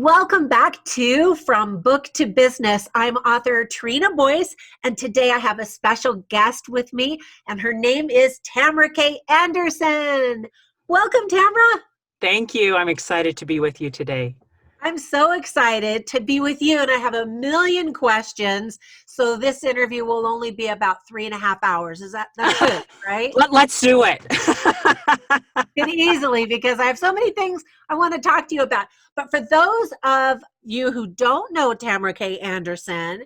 Welcome back to From Book to Business. I'm author Trina Boice, and today I have a special guest with me, and her name is Tamara K Anderson. Welcome, Tamara. Thank you. I'm excited to be with you today. I'm so excited to be with you, and I have a million questions. So this interview will only be about 3.5 hours. That's good, right? Let's do it. It easily, because I have so many things I want to talk to you about. But for those of you who don't know Tamara K Anderson,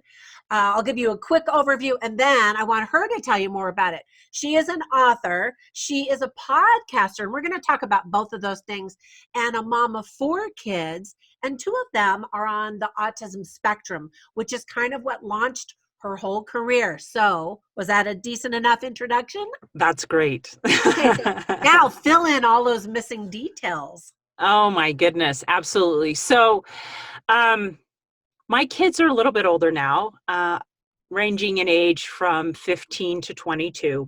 I'll give you a quick overview, and then I want her to tell you more about it. She is an author. She is a podcaster, and we're going to talk about both of those things, and a mom of 4 kids, and 2 of them are on the autism spectrum, which is kind of what launched her whole career. So was that a decent enough introduction? That's great. Okay, so now fill in all those missing details. Oh my goodness. Absolutely. So, my kids are a little bit older now, ranging in age from 15 to 22.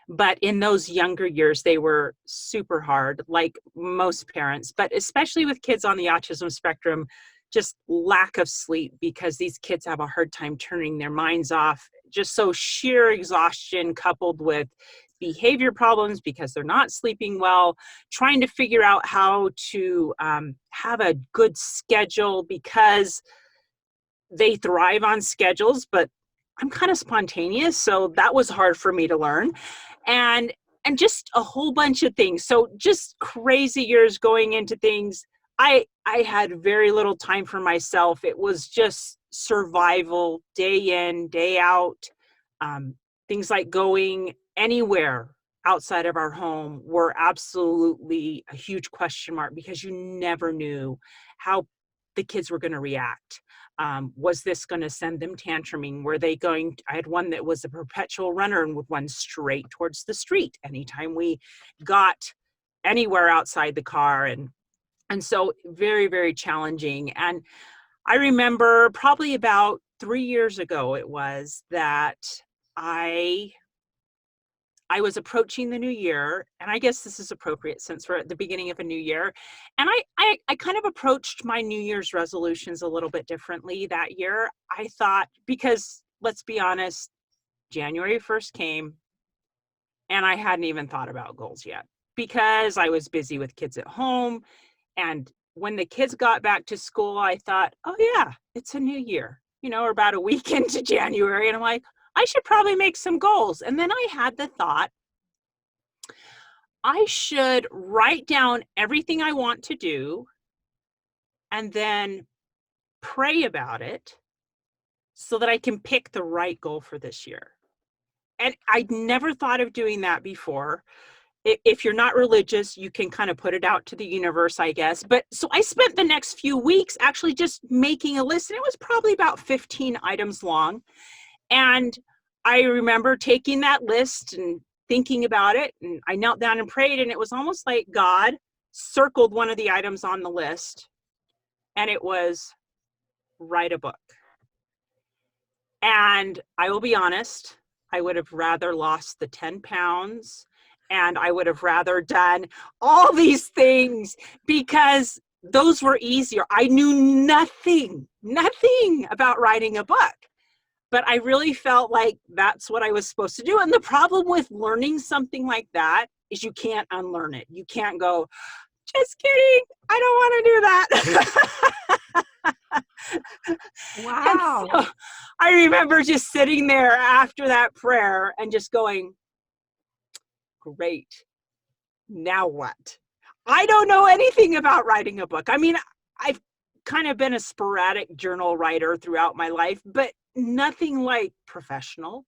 But in those younger years, they were super hard, like most parents, but especially with kids on the autism spectrum, just lack of sleep, because these kids have a hard time turning their minds off. Just so sheer exhaustion coupled with behavior problems because they're not sleeping well, trying to figure out how to have a good schedule, because they thrive on schedules, but I'm kind of spontaneous, so that was hard for me to learn. And just a whole bunch of things. So just crazy years going into things. I had very little time for myself. It was just survival, day in, day out. Things like going anywhere outside of our home were absolutely a huge question mark, because you never knew how the kids were going to react. Was this going to send them tantruming? Were they going? I had one that was a perpetual runner and would run straight towards the street anytime we got anywhere outside the car. And so very, very challenging. And I remember probably about 3 years ago, it was that I was approaching the new year, and I guess this is appropriate since we're at the beginning of a new year. And I kind of approached my New Year's resolutions a little bit differently that year. I thought, because let's be honest, January 1st came and I hadn't even thought about goals yet, because I was busy with kids at home. And when the kids got back to school, I thought, oh yeah, it's a new year, or about a week into January. And I'm like, I should probably make some goals. And then I had the thought, I should write down everything I want to do and then pray about it so that I can pick the right goal for this year. And I'd never thought of doing that before. If you're not religious, you can kind of put it out to the universe, I guess. But so I spent the next few weeks actually just making a list, and it was probably about 15 items long. And I remember taking that list and thinking about it, and I knelt down and prayed, and it was almost like God circled one of the items on the list, and it was write a book. And I will be honest, I would have rather lost the 10 pounds, and I would have rather done all these things, because those were easier. I knew nothing about writing a book. But I really felt like that's what I was supposed to do. And the problem with learning something like that is you can't unlearn it. You can't go, just kidding, I don't want to do that. Wow. So I remember just sitting there after that prayer and just going, great, now what? I don't know anything about writing a book. I mean, I've kind of been a sporadic journal writer throughout my life, but nothing like professional.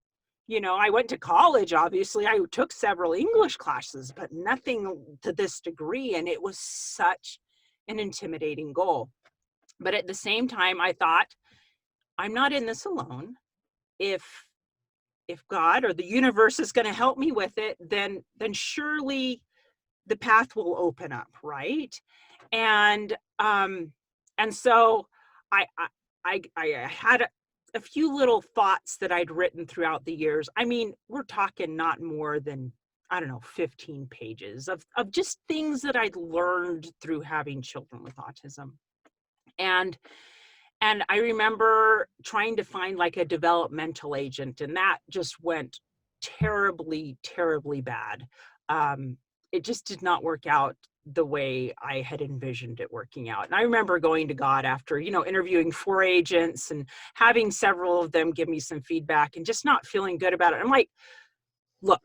I went to college, obviously. I took several English classes, but nothing to this degree. And it was such an intimidating goal. But at the same time, I thought, I'm not in this alone. If God or the universe is going to help me with it, then surely the path will open up, right? And so I had a few little thoughts that I'd written throughout the years. I mean, we're talking not more than, 15 pages of just things that I'd learned through having children with autism. And I remember trying to find like a developmental agent, and that just went terribly, terribly bad. It just did not work out the way I had envisioned it working out. And I remember going to God after, interviewing 4 agents and having several of them give me some feedback and just not feeling good about it. I'm like, look,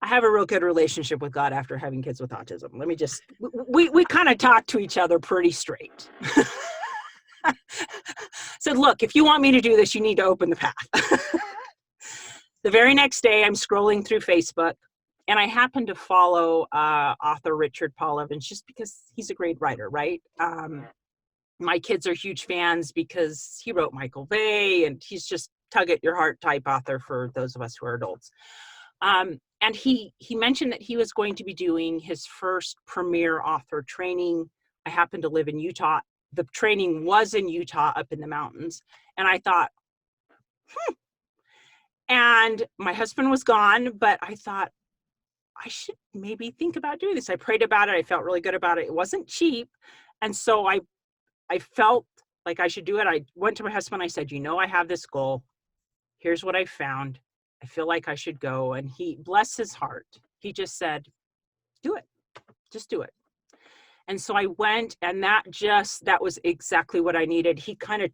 I have a real good relationship with God after having kids with autism. Let me just, we kind of talk to each other pretty straight. Said, look, if you want me to do this, you need to open the path. The very next day, I'm scrolling through Facebook, and I happen to follow author Richard Paul Evans just because he's a great writer, right? My kids are huge fans because he wrote Michael Bay, and he's just tug at your heart type author for those of us who are adults. And he mentioned that he was going to be doing his first premier author training. I happen to live in Utah. The training was in Utah up in the mountains. And I thought, And my husband was gone, but I thought I should maybe think about doing this. I prayed about it. I felt really good about it. It wasn't cheap. And so I felt like I should do it. I went to my husband. I said, I have this goal. Here's what I found. I feel like I should go. And he, bless his heart, he just said, do it. Just do it. And so I went, and that was exactly what I needed. It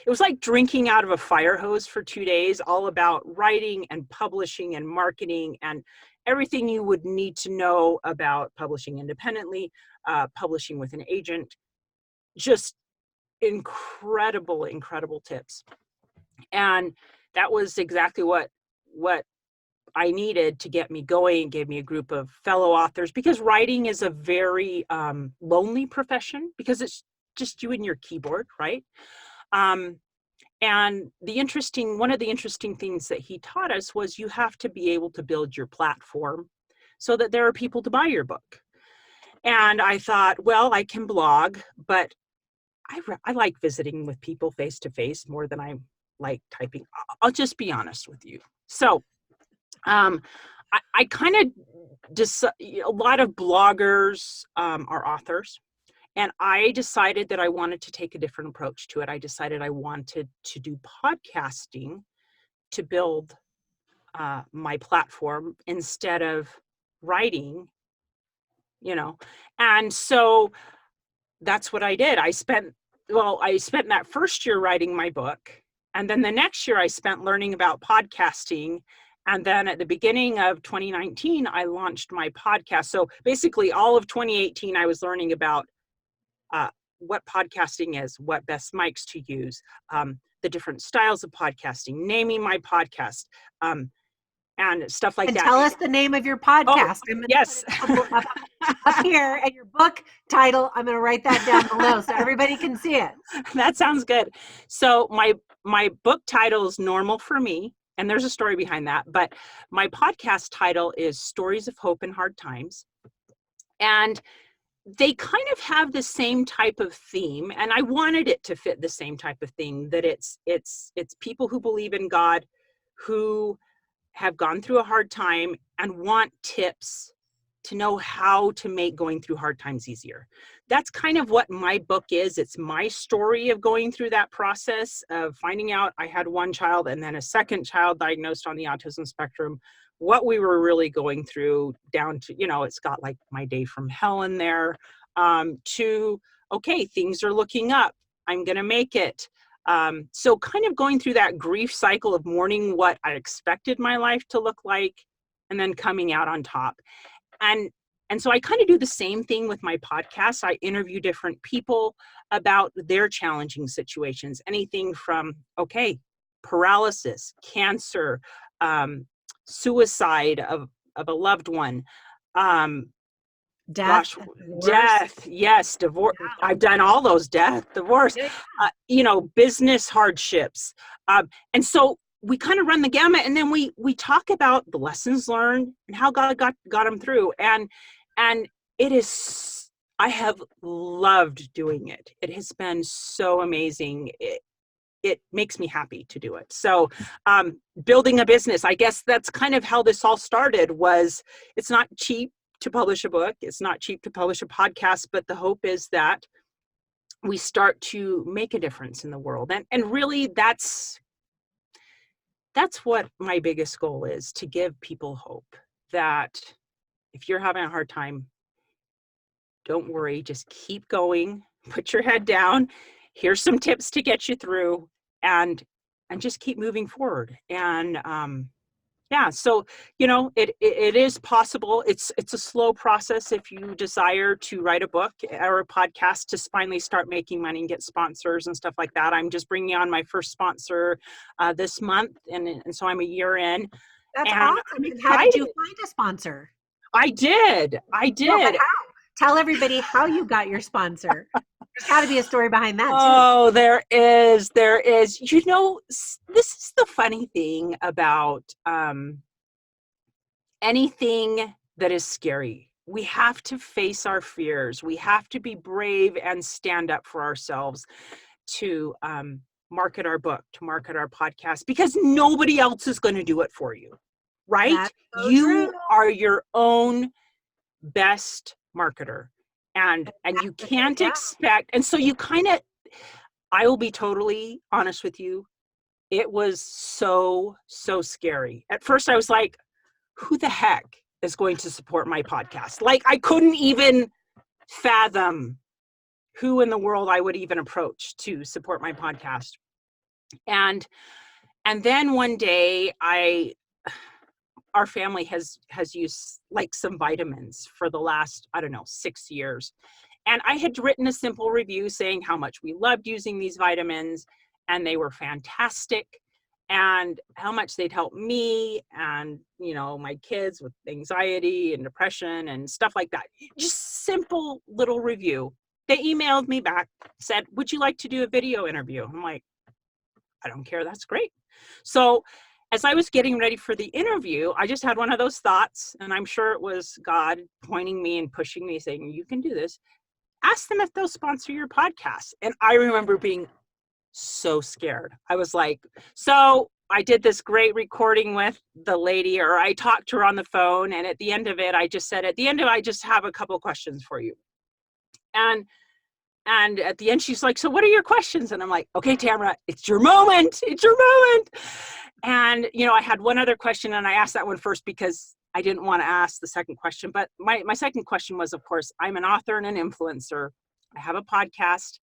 was like drinking out of a fire hose for 2 days, all about writing and publishing and marketing and everything you would need to know about publishing independently, publishing with an agent, just incredible, incredible tips. And that was exactly what I needed to get me going. It gave me a group of fellow authors, because writing is a very lonely profession because it's just you and your keyboard, right? And one of the interesting things that he taught us was you have to be able to build your platform so that there are people to buy your book. And I thought, well, I can blog, but I like visiting with people face to face more than I like typing. I'll just be honest with you. So I kind of just, a lot of bloggers are authors, and I decided that I wanted to take a different approach to it. I decided I wanted to do podcasting to build my platform instead of writing, and so that's what I did. I spent that first year writing my book, and then the next year I spent learning about podcasting. And then at the beginning of 2019, I launched my podcast. So basically all of 2018, I was learning about what podcasting is, what best mics to use, the different styles of podcasting, naming my podcast, and stuff like that. Tell us the name of your podcast. Oh, yes. Up here, and your book title. I'm going to write that down below so everybody can see it. That sounds good. So my book title is Normal for Me. And there's a story behind that. But my podcast title is Stories of Hope in Hard Times. And they kind of have the same type of theme. And I wanted it to fit the same type of thing, that it's people who believe in God, who have gone through a hard time and want tips to know how to make going through hard times easier. That's kind of what my book is. It's my story of going through that process of finding out I had one child and then a second child diagnosed on the autism spectrum, what we were really going through, down to, it's got like my day from hell in there, to, okay, things are looking up. I'm going to make it. So kind of going through that grief cycle of mourning what I expected my life to look like, and then coming out on top. And so I kind of do the same thing with my podcast. I interview different people about their challenging situations, anything from, paralysis, cancer, suicide of a loved one, death, yes, divorce. Wow. I've done all those: death, divorce, business hardships. And so we kind of run the gamut, and then we talk about the lessons learned and how God got them through. And it is, I have loved doing it. It has been so amazing. It makes me happy to do it. So building a business, I guess that's kind of how this all started. Was it's not cheap to publish a book. It's not cheap to publish a podcast, but the hope is that we start to make a difference in the world. And really that's what my biggest goal is, to give people hope that if you're having a hard time, don't worry, just keep going, put your head down. Here's some tips to get you through, and just keep moving forward. And yeah, so it is possible. It's a slow process if you desire to write a book or a podcast to finally start making money and get sponsors and stuff like that. I'm just bringing on my first sponsor this month, and so I'm a year in. That's And awesome. I'm And how did you excited. find a sponsor? I did. No, but how? Tell everybody how you got your sponsor. There's got to be a story behind that too. Oh, there is. This is the funny thing about anything that is scary. We have to face our fears. We have to be brave and stand up for ourselves to market our book, to market our podcast, because nobody else is going to do it for you, right? That's so You true. are your own best marketer, and you can't expect. And so you kind of, I will be totally honest with you, it was so scary. At first I was like, who the heck is going to support my podcast? Like, I couldn't even fathom who in the world I would even approach to support my podcast. And then one day our family has used like some vitamins for the last, I don't know, 6 years. And I had written a simple review saying how much we loved using these vitamins, and they were fantastic, and how much they'd help me and, my kids with anxiety and depression and stuff like that. Just simple little review. They emailed me back, said, would you like to do a video interview? I'm like, I don't care. That's great. So as I was getting ready for the interview, I just had one of those thoughts, and I'm sure it was God pointing me and pushing me, saying, you can do this. Ask them if they'll sponsor your podcast. And I remember being so scared. I was like, so I did this great recording with the lady, or I talked to her on the phone. And at the end of it, I just said, I just have a couple questions for you. And at the end, she's like, so what are your questions? And I'm like, okay, Tamara, it's your moment. It's your moment. And, I had one other question, and I asked that one first because I didn't want to ask the second question. But my second question was, of course, I'm an author and an influencer. I have a podcast.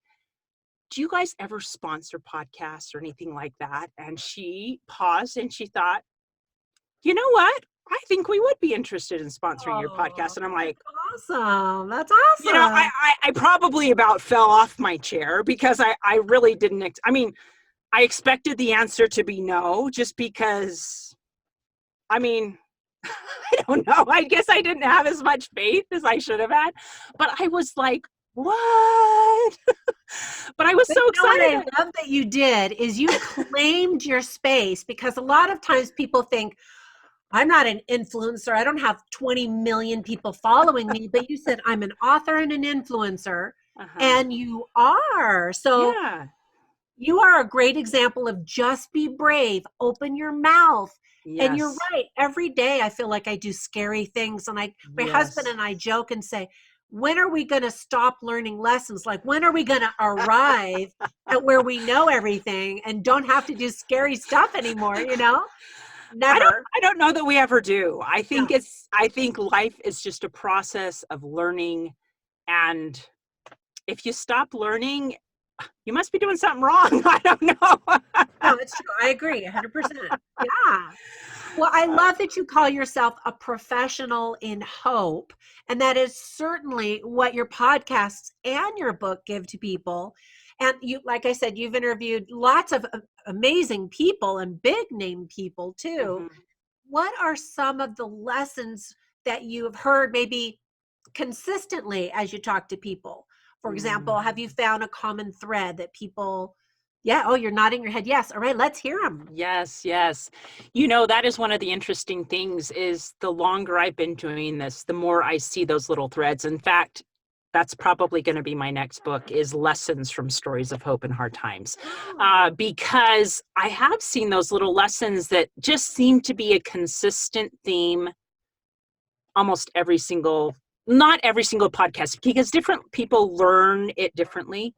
Do you guys ever sponsor podcasts or anything like that? And she paused and she thought, you know what? I think we would be interested in sponsoring your podcast. And I'm like, awesome. That's awesome. I probably about fell off my chair because I really didn't. I expected the answer to be no, just because, I don't know. I guess I didn't have as much faith as I should have had. But I was like, what? But I was so excited. What I love that you did is you claimed your space, because a lot of times people think, I'm not an influencer. I don't have 20 million people following me. But you said, I'm an author and an influencer. And you are. So yeah. You are a great example of just be brave, open your mouth. Yes. And you're right. Every day I feel like I do scary things. And my husband and I joke and say, when are we going to stop learning lessons? Like, when are we going to arrive at where we know everything and don't have to do scary stuff anymore? Never. I don't know that we ever do. I think life is just a process of learning. And if you stop learning, you must be doing something wrong. I don't know. No, it's true. I agree 100%. Yeah. Well, I love that you call yourself a professional in hope. And that is certainly what your podcasts and your book give to people. And you, like I said, you've interviewed lots of amazing people and big name people too. Mm-hmm. What are some of the lessons that you have heard maybe consistently as you talk to people? For example, have you found a common thread that people, you're nodding your head. Yes. All right, let's hear them. Yes. That is one of the interesting things, is the longer I've been doing this, the more I see those little threads. In fact, that's probably going to be my next book, is Lessons from Stories of Hope in Hard Times. Because I have seen those little lessons that just seem to be a consistent theme almost every single not every single podcast, because different people learn it differently.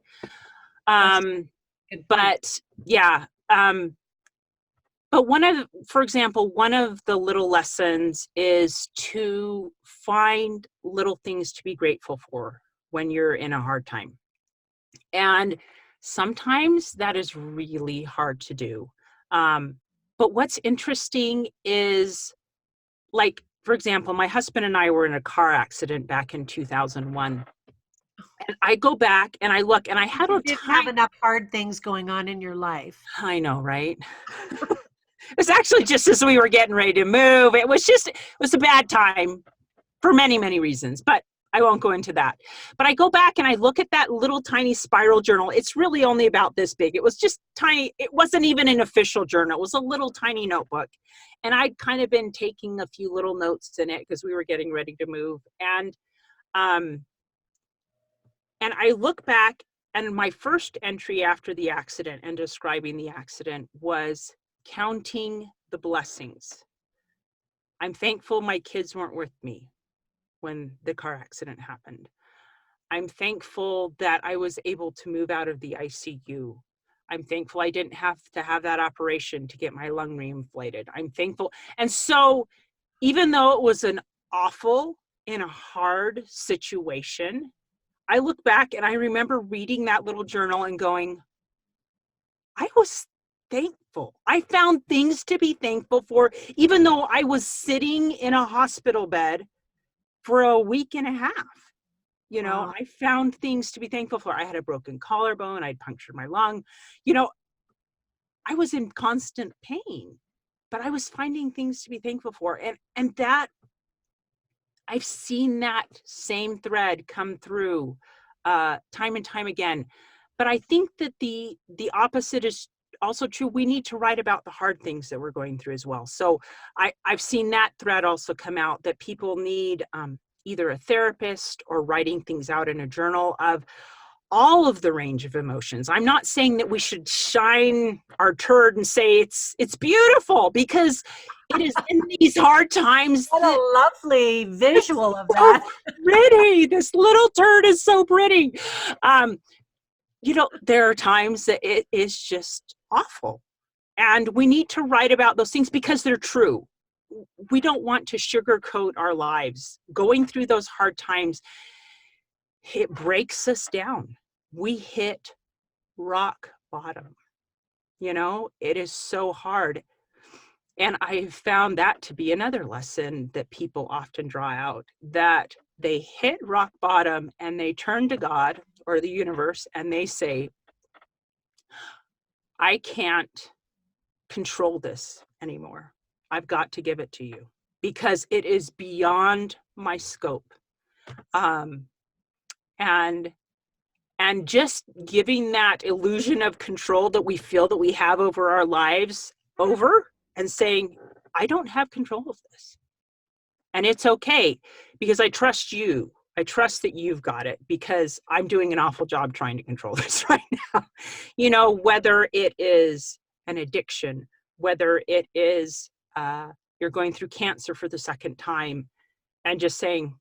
But yeah. But for example, one of the little lessons is to find little things to be grateful for when you're in a hard time. And sometimes that is really hard to do. But what's interesting is, like, for example, my husband and I were in a car accident back in 2001. And I go back and I look, and I had You didn't have enough hard things going on in your life. I know, right? It was actually just as we were getting ready to move. It was a bad time for many, many reasons, but I won't go into that. But I go back and I look at that little tiny spiral journal. It's really only about this big. It was just tiny. It wasn't even an official journal. It was a little tiny notebook. And I'd kind of been taking a few little notes in it because we were getting ready to move. And I look back, and my first entry after the accident and describing the accident was counting the blessings. I'm thankful my kids weren't with me when the car accident happened. I'm thankful that I was able to move out of the ICU. I'm thankful I didn't have to have that operation to get my lung reinflated. I'm thankful. And so even though it was an awful and a hard situation, I look back and I remember reading that little journal and going, I was thankful. I found things to be thankful for, even though I was sitting in a hospital bed for a week and a half. You know, Wow. I found things to be thankful for. I had a broken collarbone. I'd punctured my lung. I was in constant pain, but I was finding things to be thankful for. And that, I've seen that same thread come through time and time again. But I think that the opposite is also true. We need to write about the hard things that we're going through as well. So I've seen that thread also come out, that people need either a therapist or writing things out in a journal of all of the range of emotions. I'm not saying that we should shine our turd and say it's beautiful, because it is in these hard times. What a lovely visual of that. Pretty. This little turd is so pretty. There are times that it is just awful. And we need to write about those things because they're true. We don't want to sugarcoat our lives. Going through those hard times, it breaks us down. We hit rock bottom. It is so hard. And I found that to be another lesson that people often draw out, that they hit rock bottom and they turn to God or the universe and they say, I can't control this anymore. I've got to give it to you because it is beyond my scope. And just giving that illusion of control that we feel that we have over our lives over, and saying, I don't have control of this. And it's okay, because I trust you. I trust that you've got it, because I'm doing an awful job trying to control this right now. Whether it is an addiction, whether it is you're going through cancer for the second time, and just saying,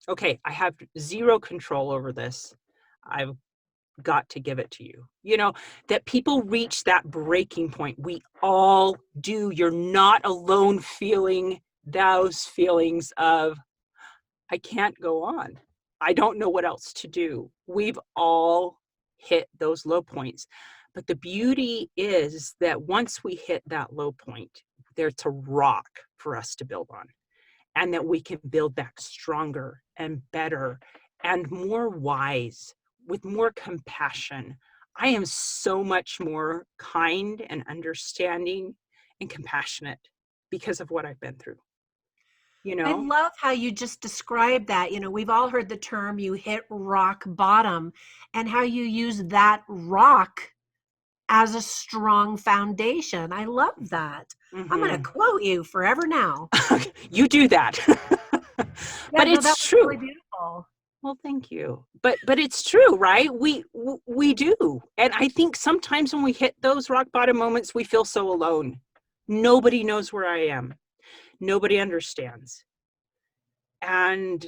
okay, I have zero control over this. I've got to give it to you. That people reach that breaking point. We all do. You're not alone feeling those feelings of, I can't go on. I don't know what else to do. We've all hit those low points. But the beauty is that once we hit that low point, there's a rock for us to build on, and that we can build back stronger and better and more wise, with more compassion. I am so much more kind and understanding and compassionate because of what I've been through. I love how you just described that. We've all heard the term, you hit rock bottom, and how you use that rock as a strong foundation. I love that. Mm-hmm. I'm going to quote you forever now. You do that. But it's true. Really beautiful. Well, thank you. But it's true, right? We do. And I think sometimes when we hit those rock bottom moments, we feel so alone. Nobody knows where I am. Nobody understands. And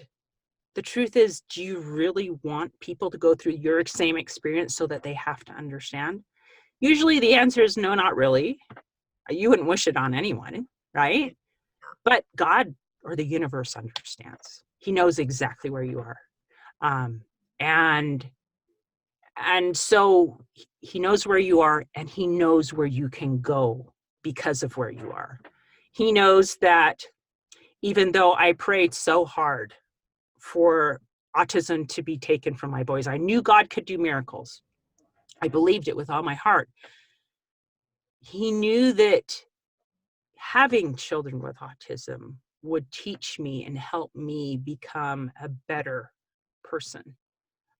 the truth is, do you really want people to go through your same experience so that they have to understand? Usually the answer is no, not really. You wouldn't wish it on anyone, right? But God or the universe understands. He knows exactly where you are. Um, and so he knows where you are, and he knows where you can go because of where you are. He knows that even though I prayed so hard for autism to be taken from my boys, I knew God could do miracles. I believed it with all my heart. He knew that having children with autism would teach me and help me become a better person.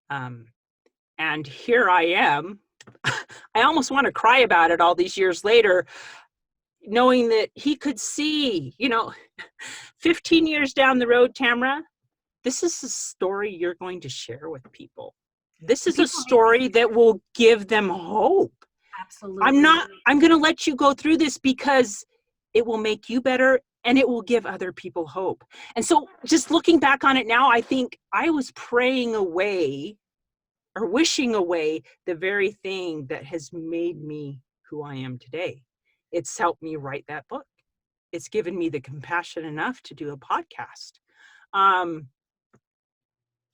And here I am. I almost want to cry about it all these years later, knowing that he could see, 15 years down the road, Tamara, this is a story you're going to share with people. This is a story that will give them hope. Absolutely. I'm going to let you go through this because it will make you better and it will give other people hope. And so just looking back on it now, I think I was praying away or wishing away the very thing that has made me who I am today. It's helped me write that book. It's given me the compassion enough to do a podcast.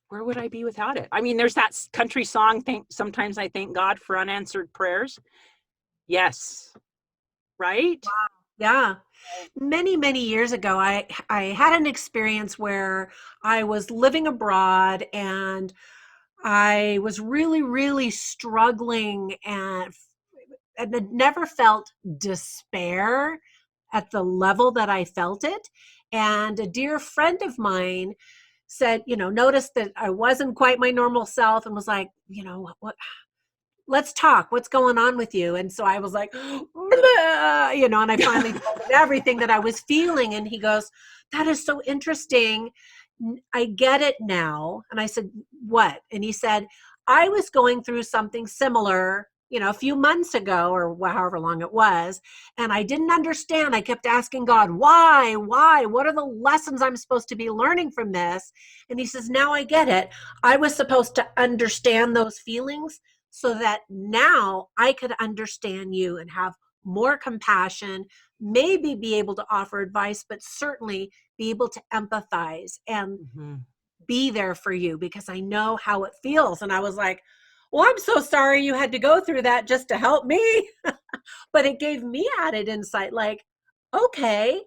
Where would I be without it? I mean, there's that country song, sometimes I thank God for unanswered prayers. Yes. Right? Wow. Yeah. Many, many years ago, I had an experience where I was living abroad and I was really, really struggling and had never felt despair at the level that I felt it. And a dear friend of mine said, noticed that I wasn't quite my normal self and was like, what, let's talk. What's going on with you? And so I was like, and I finally told him everything that I was feeling. And he goes, that is so interesting. I get it now. And I said, what? And he said, I was going through something similar, a few months ago or however long it was. And I didn't understand. I kept asking God, why? What are the lessons I'm supposed to be learning from this? And he says, now I get it. I was supposed to understand those feelings so that now I could understand you and have more compassion, maybe be able to offer advice, but certainly be able to empathize and be there for you because I know how it feels. And I was like, well, I'm so sorry you had to go through that just to help me. But it gave me added insight like, okay,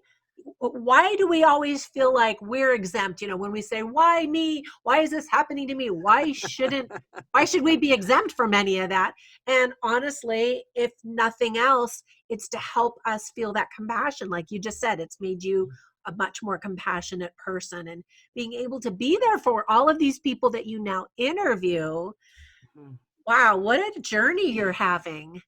why do we always feel like we're exempt? When we say, why me? Why is this happening to me? Why should we be exempt from any of that? And honestly, if nothing else, it's to help us feel that compassion. Like you just said, it's made you a much more compassionate person, and being able to be there for all of these people that you now interview. Wow, what a journey you're having.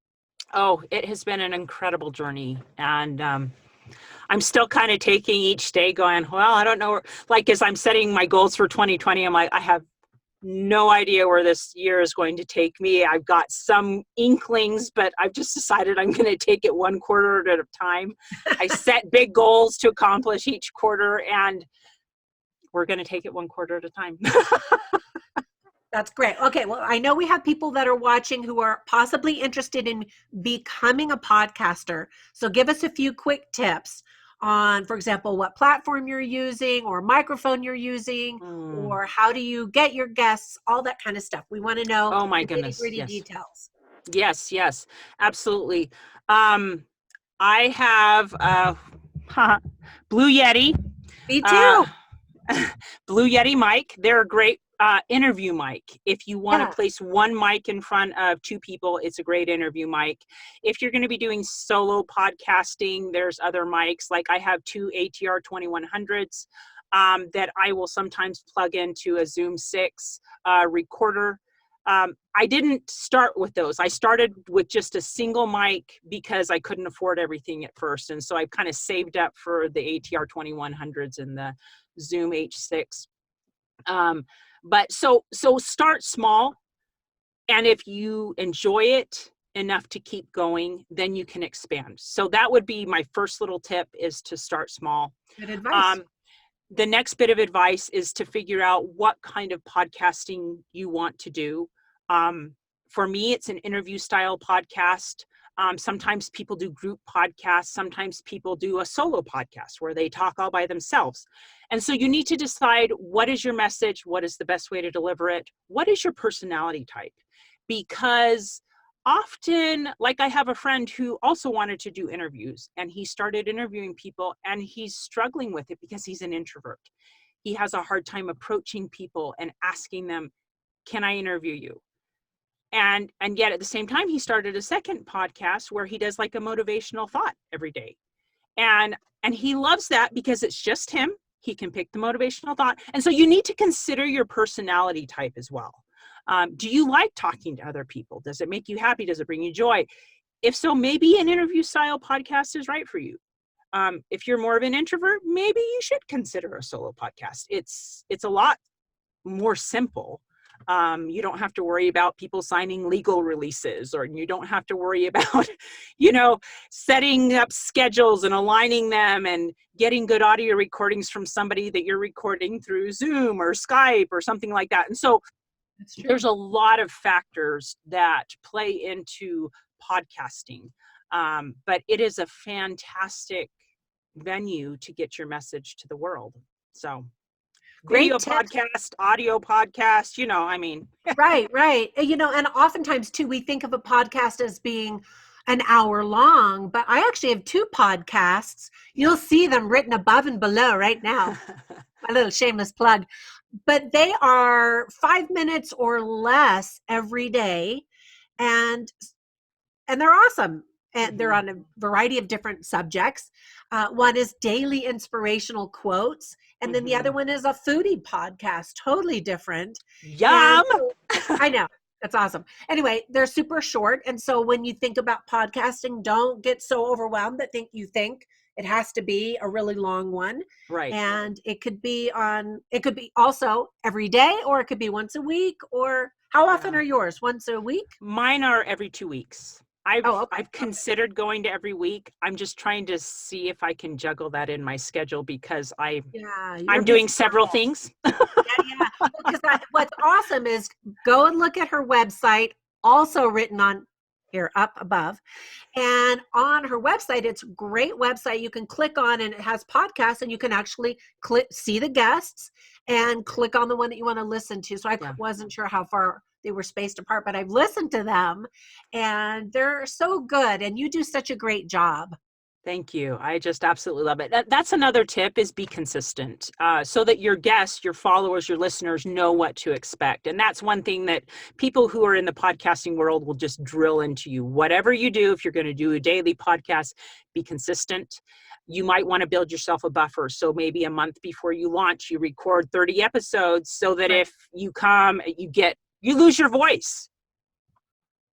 Oh, it has been an incredible journey. And I'm still kind of taking each day going, well, I don't know. Like, as I'm setting my goals for 2020, I'm like, I have no idea where this year is going to take me. I've got some inklings, but I've just decided I'm going to take it one quarter at a time. I set big goals to accomplish each quarter, and we're going to take it one quarter at a time. That's great. Okay. Well, I know we have people that are watching who are possibly interested in becoming a podcaster. So give us a few quick tips on, for example, what platform you're using or microphone you're using, or how do you get your guests, all that kind of stuff. We want to know oh my the goodness, nitty-gritty yes. details. Yes, absolutely. I have Blue Yeti. Me too. Blue Yeti mic. They're a great interview mic. If you want to place one mic in front of two people, it's a great interview mic. If you're going to be doing solo podcasting, there's other mics. Like I have two ATR 2100s that I will sometimes plug into a Zoom 6 recorder. I didn't start with those. I started with just a single mic because I couldn't afford everything at first. And so I kind of saved up for the ATR 2100s and the Zoom H6. But so start small. And if you enjoy it enough to keep going, then you can expand. So that would be my first little tip, is to start small. Good advice. the next bit of advice is to figure out what kind of podcasting you want to do. For me, it's an interview style podcast. Sometimes people do group podcasts. Sometimes people do a solo podcast where they talk all by themselves. And so you need to decide, what is your message? What is the best way to deliver it? What is your personality type? Because often, like, I have a friend who also wanted to do interviews, and he started interviewing people, and he's struggling with it because he's an introvert. He has a hard time approaching people and asking them, can I interview you? And yet at the same time, he started a second podcast where he does like a motivational thought every day. And he loves that because it's just him. He can pick the motivational thought. And so you need to consider your personality type as well. Do you like talking to other people? Does it make you happy? Does it bring you joy? If so, maybe an interview style podcast is right for you. If you're more of an introvert, maybe you should consider a solo podcast. It's a lot more simple. You don't have to worry about people signing legal releases, or you don't have to worry about, setting up schedules and aligning them and getting good audio recordings from somebody that you're recording through Zoom or Skype or something like that. And so there's a lot of factors that play into podcasting. But it is a fantastic venue to get your message to the world. So video podcast, audio podcast, Right. And oftentimes too, we think of a podcast as being an hour long, but I actually have 2 podcasts. You'll see them written above and below right now. My little shameless plug. But they are 5 minutes or less every day. And they're awesome. And they're on a variety of different subjects. One is daily inspirational quotes. And then the other one is a foodie podcast, totally different. Yum! I know. That's awesome. Anyway, they're super short. And so when you think about podcasting, don't get so overwhelmed that you think it has to be a really long one. Right. And it could be also every day, or it could be once a week. Or how often are yours? Once a week? Mine are every 2 weeks. I've considered going to every week. I'm just trying to see if I can juggle that in my schedule because I'm doing several things. Because what's awesome is go and look at her website, also written on here up above. And on her website, it's a great website. You can click on, and it has podcasts, and you can actually see the guests and click on the one that you want to listen to. So I wasn't sure how far they were spaced apart, but I've listened to them and they're so good. And you do such a great job. Thank you. I just absolutely love it. That's another tip, is be consistent so that your guests, your followers, your listeners know what to expect. And that's one thing that people who are in the podcasting world will just drill into you. Whatever you do, if you're going to do a daily podcast, be consistent. You might want to build yourself a buffer. So maybe a month before you launch, you record 30 episodes so that if you come, you lose your voice.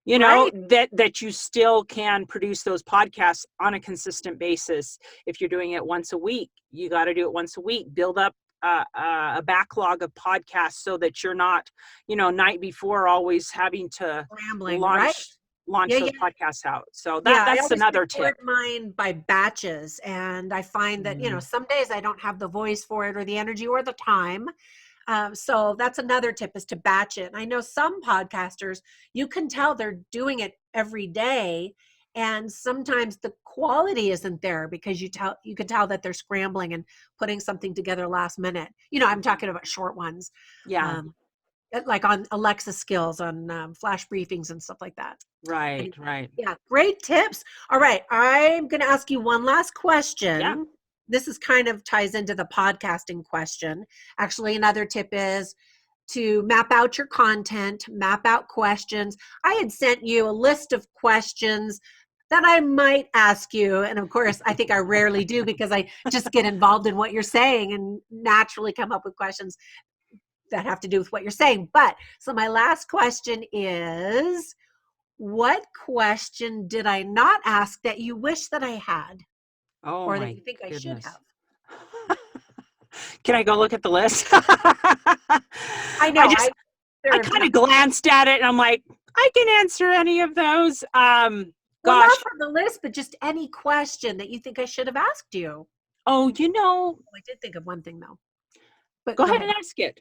That you still can produce those podcasts on a consistent basis. If you're doing it once a week, you got to do it once a week. Build up a backlog of podcasts so that you're not, night before always having to launch those podcasts out. So that's another tip. Mine by batches, and I find that some days I don't have the voice for it, or the energy, or the time. So that's another tip, is to batch it. And I know some podcasters, you can tell they're doing it every day, and sometimes the quality isn't there because you can tell that they're scrambling and putting something together last minute. I'm talking about short ones. Yeah. Like on Alexa skills, on flash briefings and stuff like that. Right. Yeah, great tips. All right, I'm going to ask you one last question. Yeah. This is kind of ties into the podcasting question. Actually, another tip is to map out your content, map out questions. I had sent you a list of questions that I might ask you. And of course, I think I rarely do because I just get involved in what you're saying and naturally come up with questions that have to do with what you're saying. So my last question is, what question did I not ask that you wish that I had? Oh, or that you think I should have? Can I go look at the list? I know. I kind of glanced at it and I'm like, I can answer any of those. Well, not from the list, but just any question that you think I should have asked you. Oh, I did think of one thing though. But Go go ahead ahead. and ask it.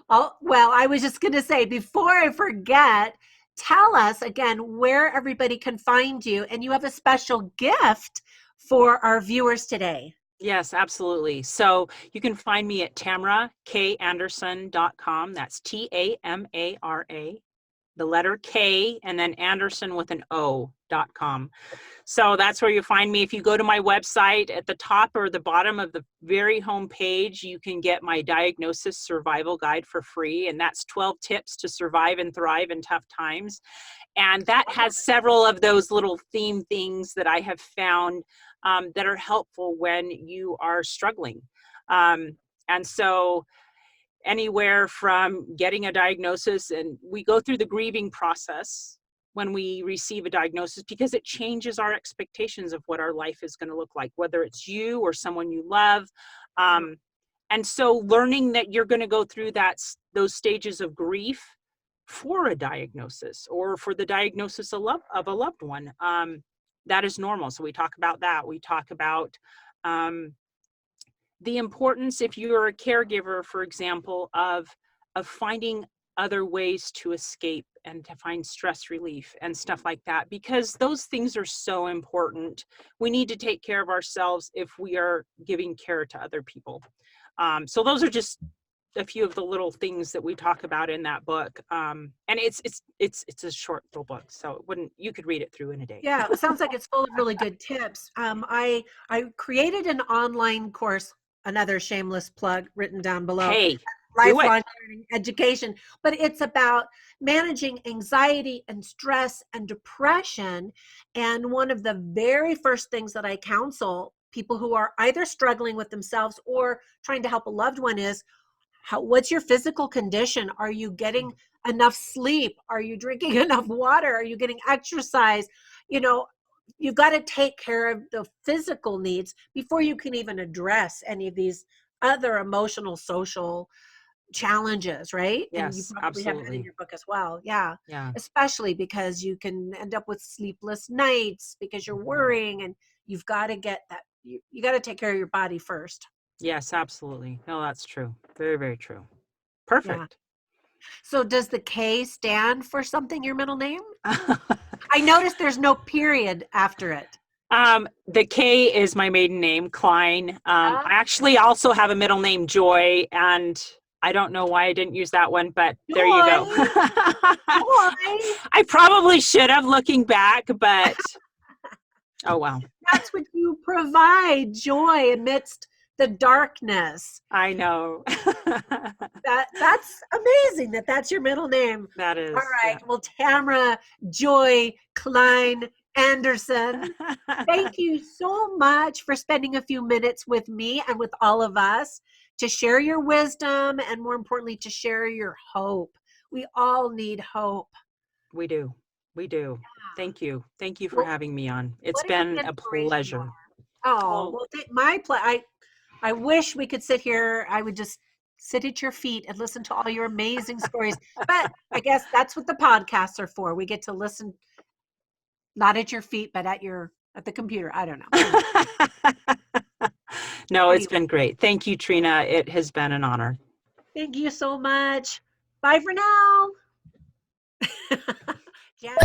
Oh, well, I was just going to say, before I forget, tell us again where everybody can find you. And you have a special gift for our viewers today. Yes, absolutely. So you can find me at TamaraKAnderson.com. That's TAMARA, the letter K, and then Anderson with an O.com. So that's where you find me. If you go to my website, at the top or the bottom of the very home page, you can get my diagnosis survival guide for free. And that's 12 tips to survive and thrive in tough times. And that has several of those little theme things that I have found that are helpful when you are struggling. And so anywhere from getting a diagnosis, and we go through the grieving process when we receive a diagnosis, because it changes our expectations of what our life is going to look like, whether it's you or someone you love. And so learning that you're going to go through those stages of grief for a diagnosis or for the diagnosis of a loved one, that is normal. So we talk about that. We talk about the importance, if you're a caregiver, for example, of finding other ways to escape and to find stress relief and stuff like that, because those things are so important. We need to take care of ourselves if we are giving care to other people. So those are just a few of the little things that we talk about in that book. And it's a short little book, so you could read it through in a day. Yeah, it sounds like it's full of really good tips. I created an online course, another shameless plug written down below. Hey, Lifelong learning education, but it's about managing anxiety and stress and depression. And one of the very first things that I counsel people who are either struggling with themselves or trying to help a loved one is, what's your physical condition? Are you getting enough sleep? Are you drinking enough water? Are you getting exercise? You've got to take care of the physical needs before you can even address any of these other emotional, social challenges, right? And you yes, probably have that in absolutely. your book as well. Yeah. Yeah. Especially because you can end up with sleepless nights because you're worrying, and you've got to get that. You got to take care of your body first. Yes, absolutely. No, that's true. Very, very true. Yeah. Perfect. So does the K stand for something, your middle name? I noticed there's no period after it. The K is my maiden name, Klein. I actually also have a middle name, Joy, and I don't know why I didn't use that one, but there you go. Joy. I probably should have, looking back, but oh well. That's what you provide, joy amidst the darkness. I know. That's amazing that's your middle name. That is. All right. Yeah. Well, Tamara Joy Klein Anderson, thank you so much for spending a few minutes with me and with all of us to share your wisdom, and more importantly, to share your hope. We all need hope. We do. We do. Yeah. Thank you. Thank you for having me on. It's been a pleasure. Oh, well, my pleasure. I wish we could sit here. I would just sit at your feet and listen to all your amazing stories. But I guess that's what the podcasts are for. We get to listen, not at your feet, but at the computer. I don't know. No, it's been great. Thank you, Trina. It has been an honor. Thank you so much. Bye for now. Yeah.